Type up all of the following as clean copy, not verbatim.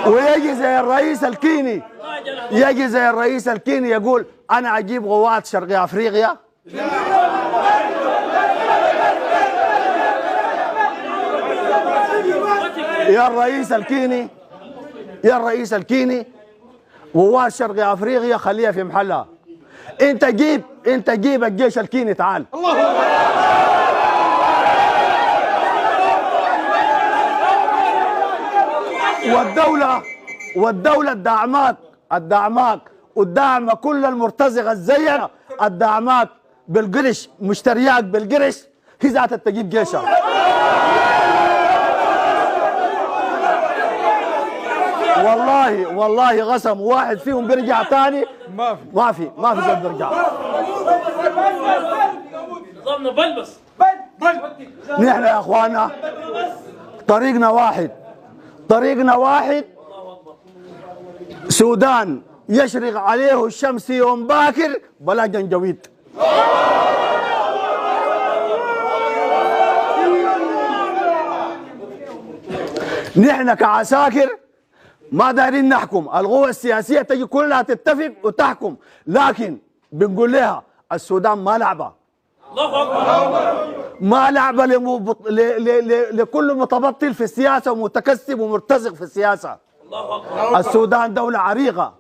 ويجي زي الرئيس الكيني، يجي زي الرئيس الكيني يقول انا اجيب قوات شرق افريقيا. يا الرئيس الكيني، يا الرئيس الكيني، قوات شرق افريقيا خليها في محلها. انت جيب الجيش الكيني تعال. والدولة الدعماك والدعم كل المرتزقة الزينة الدعماك بالقرش، مشترياك بالقرش، هي ذاتها تجيب جيشها. والله قسم واحد فيهم بيرجع تاني ما في زول بيرجع. نظامنا بلبس. نحن يا اخوانا طريقنا واحد. سودان يشرق عليه الشمس يوم باكر بلا جنجويد. نحن كعساكر ما دايرين نحكم، القوى السياسية تجي كلها تتفق وتحكم، لكن بنقول لها السودان ما لعبة، ما لعبة لكل متبطل في السياسة ومتكسب ومرتزق في السياسة. السودان دولة عريقة،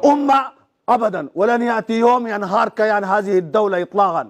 أمة أبدا ولن يأتي يوم ينهار كيان هذه الدولة إطلاقا.